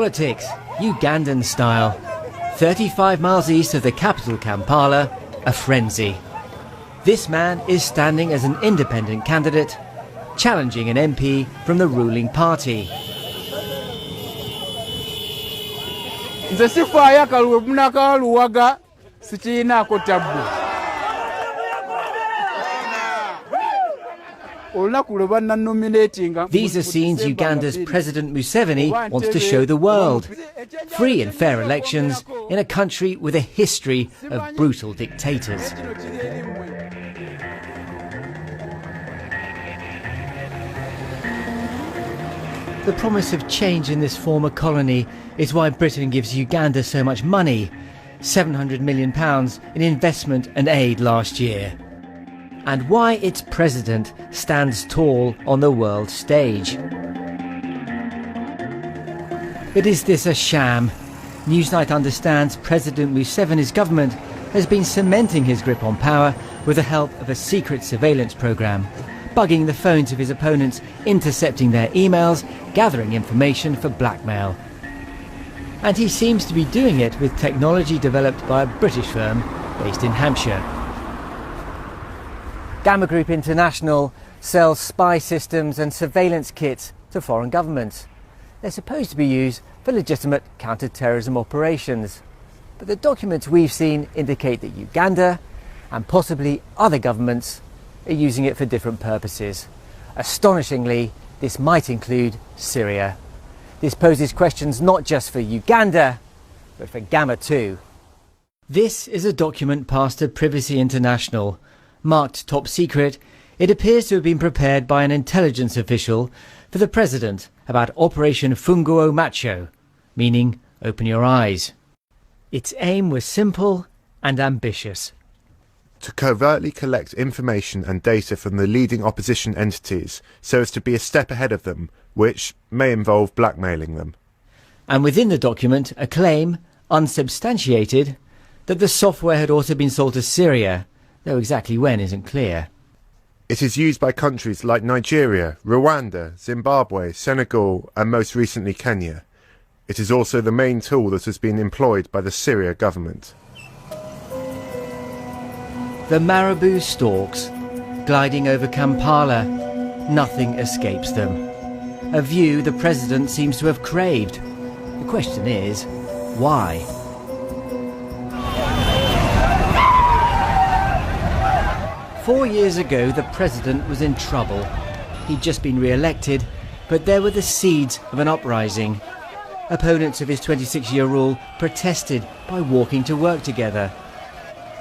Politics, Ugandan style. 35 miles east of the capital Kampala, a frenzy. This man is standing as an independent candidate, challenging an MP from the ruling party. These are scenes Uganda's President Museveni wants to show the world. Free and fair elections in a country with a history of brutal dictators. The promise of change in this former colony is why Britain gives Uganda so much money, £700 million in investment and aid last year. And why its president stands tall on the world stage. But is this a sham? Newsnight understands President Museveni's government has been cementing his grip on power with the help of a secret surveillance programme, bugging the phones of his opponents, intercepting their emails, gathering information for blackmail. And he seems to be doing it with technology developed by a British firm based in Hampshire. Gamma Group International sells spy systems and surveillance kits to foreign governments. They're supposed to be used for legitimate counter-terrorism operations. But the documents we've seen indicate that Uganda and possibly other governments are using it for different purposes. Astonishingly, this might include Syria. This poses questions not just for Uganda, but for Gamma too. This is a document passed to Privacy International. Marked top secret, it appears to have been prepared by an intelligence official for the president about Operation Funguo Macho, meaning open your eyes. Its aim was simple and ambitious. To covertly collect information and data from the leading opposition entities so as to be a step ahead of them, which may involve blackmailing them. And within the document, a claim, unsubstantiated, that the software had also been sold to Syria, though exactly when isn't clear. It is used by countries like Nigeria, Rwanda, Zimbabwe, Senegal and most recently Kenya. It is also the main tool that has been employed by the Syria government. The marabou stalks, gliding over Kampala. Nothing escapes them. A view the president seems to have craved. The question is, why? Four years ago, the president was in trouble. He'd just been re-elected, but there were the seeds of an uprising. Opponents of his 26-year rule protested by walking to work together.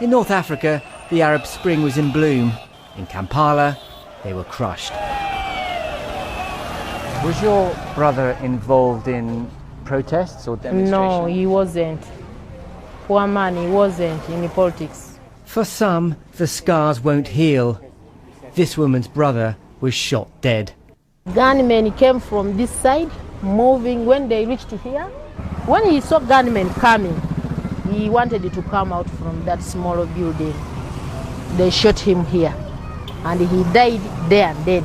In North Africa, the Arab Spring was in bloom. In Kampala, they were crushed. Was your brother involved in protests or demonstrations? No, he wasn't. Poor man, he wasn't in politics. For some, the scars won't heal. This woman's brother was shot dead. Gunmen came from this side, moving. When they reached here, when he saw gunmen coming, he wanted to come out from that smaller building. They shot him here, and he died there and then.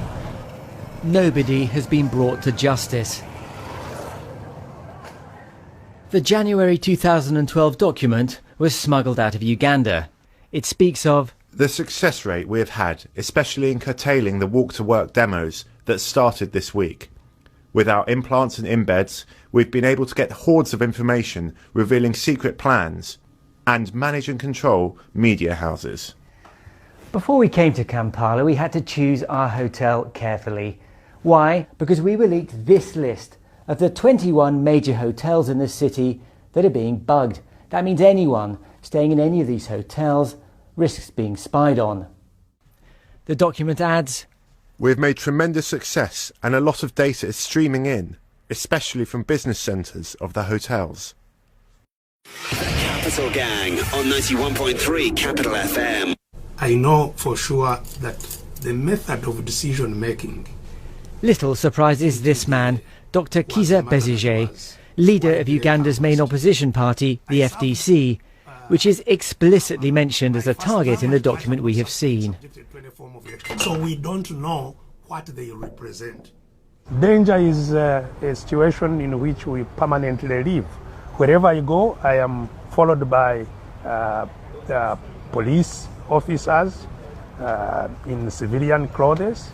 Nobody has been brought to justice. The January 2012 document was smuggled out of Uganda. It speaks of the success rate we have had, especially in curtailing the walk-to-work demos that started this week. With our implants and embeds, we've been able to get hordes of information revealing secret plans and manage and control media houses. Before we came to Kampala, we had to choose our hotel carefully. Why? Because we were leaked this list of the 21 major hotels in the city that are being bugged. That means anyone staying in any of these hotels risks being spied on. The document adds, "We've made tremendous success and a lot of data is streaming in, especially from business centres of the hotels." The Capital Gang on 91.3 Capital FM. I know for sure that the method of decision making. Little surprises this man, Dr. Kizza Besigye, leader of Uganda's main opposition party, the FDC, which is explicitly mentioned as a target in the document we have seen. So we don't know what they represent. Danger is a situation in which we permanently live. Wherever I go, I am followed by police officers in civilian clothes.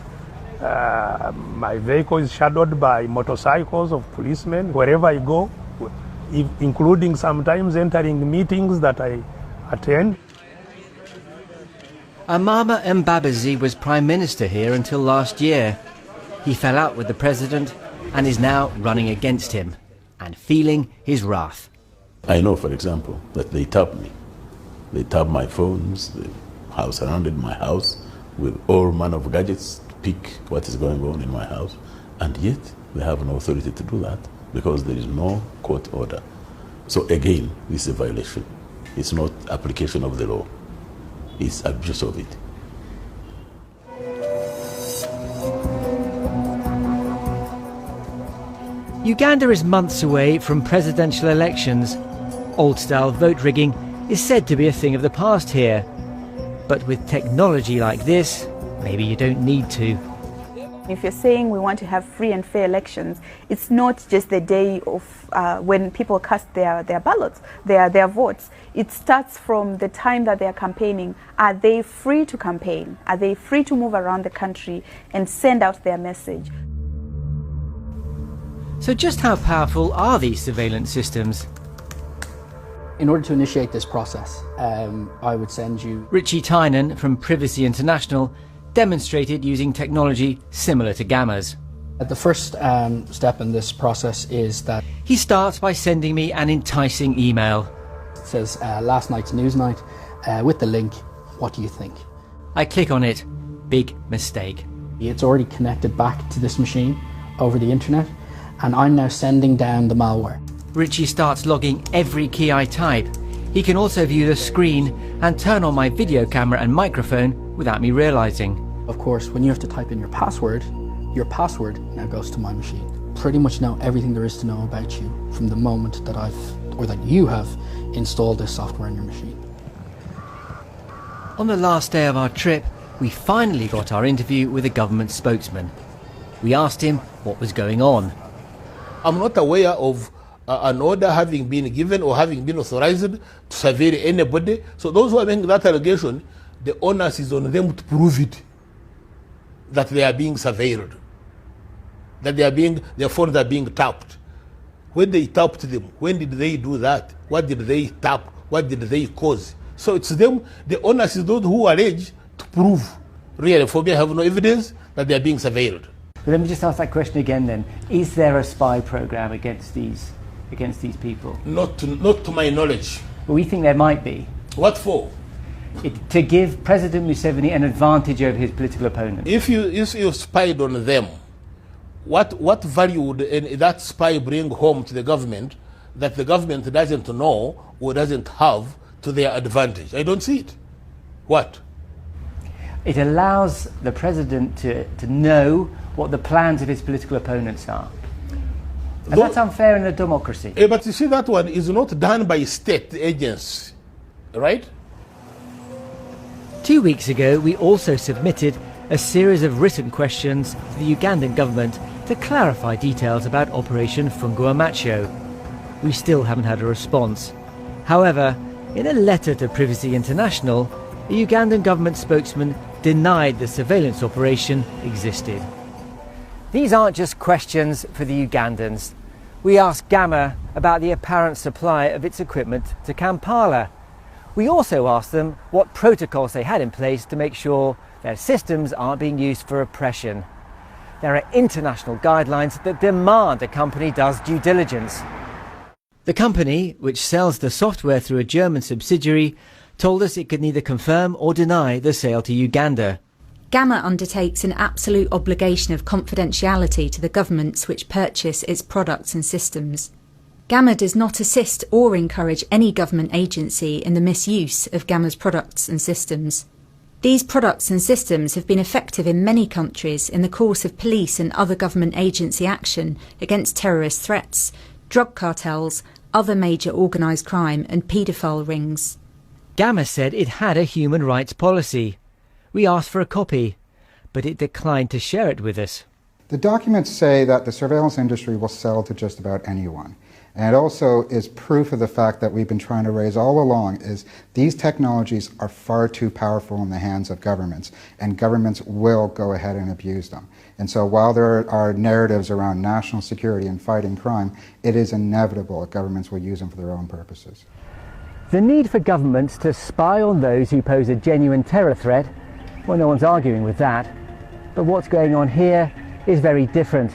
My vehicle is shadowed by motorcycles of policemen wherever I go, including sometimes entering meetings that I attend. Amama Mbabazi was Prime Minister here until last year. He fell out with the President and is now running against him and feeling his wrath. I know, for example, that they tapped me. They tapped my phones, they have surrounded my house with all manner of gadgets to pick what is going on in my house. And yet, they have no authority to do that because there is no court order. So again, this is a violation. It's not application of the law. It's abuse of it. Uganda is months away from presidential elections. Old-style vote rigging is said to be a thing of the past here. But with technology like this, maybe you don't need to. If you're saying we want to have free and fair elections, it's not just the day of when people cast their ballots, their votes. It starts from the time that they are campaigning. Are they free to campaign? Are they free to move around the country and send out their message? So just how powerful are these surveillance systems? In order to initiate this process, I would send you... Richie Tynan from Privacy International demonstrated using technology similar to Gamma's. The first step in this process is that... He starts by sending me an enticing email. It says, last night's news night, with the link, what do you think? I click on it. Big mistake. It's already connected back to this machine over the internet, and I'm now sending down the malware. Richie starts logging every key I type. He can also view the screen and turn on my video camera and microphone without me realising. Of course, when you have to type in your password now goes to my machine. Pretty much know everything there is to know about you from the moment that you have installed this software in your machine. On the last day of our trip, we finally got our interview with a government spokesman. We asked him what was going on. I'm not aware of an order having been given or having been authorized to surveil anybody. So those who are making that allegation, the onus is on them to prove it, that they are being surveilled, that their phones are being tapped. When they tapped them, when did they do that? What did they tap? What did they cause? So it's them, the onus is those who allege to prove. Really, for me, I have no evidence that they are being surveilled. But let me just ask that question again then. Is there a spy program against these people? Not to my knowledge. Well, we think there might be. What for? To give President Museveni an advantage over his political opponents. If you spied on them, what value would that spy bring home to the government that the government doesn't know or doesn't have to their advantage? I don't see it. What? It allows the president to know what the plans of his political opponents are. And that's unfair in a democracy. But you see, that one is not done by state agents, right? 2 weeks ago, we also submitted a series of written questions to the Ugandan government to clarify details about Operation Fungua Macho. We still haven't had a response. However, in a letter to Privacy International, a Ugandan government spokesman denied the surveillance operation existed. These aren't just questions for the Ugandans. We asked Gamma about the apparent supply of its equipment to Kampala. We also asked them what protocols they had in place to make sure their systems aren't being used for oppression. There are international guidelines that demand a company does due diligence. The company, which sells the software through a German subsidiary, told us it could neither confirm or deny the sale to Uganda. Gamma undertakes an absolute obligation of confidentiality to the governments which purchase its products and systems. Gamma does not assist or encourage any government agency in the misuse of Gamma's products and systems. These products and systems have been effective in many countries in the course of police and other government agency action against terrorist threats, drug cartels, other major organised crime and paedophile rings. Gamma said it had a human rights policy. We asked for a copy, but it declined to share it with us. The documents say that the surveillance industry will sell to just about anyone. And it also is proof of the fact that we've been trying to raise all along is these technologies are far too powerful in the hands of governments, and governments will go ahead and abuse them. And so while there are narratives around national security and fighting crime, it is inevitable that governments will use them for their own purposes. The need for governments to spy on those who pose a genuine terror threat, well, no one's arguing with that. But what's going on here is very different.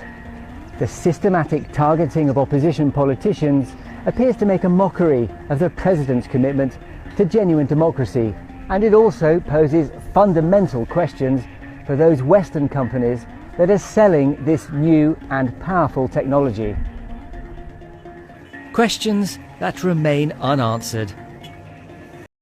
The systematic targeting of opposition politicians appears to make a mockery of the president's commitment to genuine democracy, and it also poses fundamental questions for those Western companies that are selling this new and powerful technology. Questions that remain unanswered.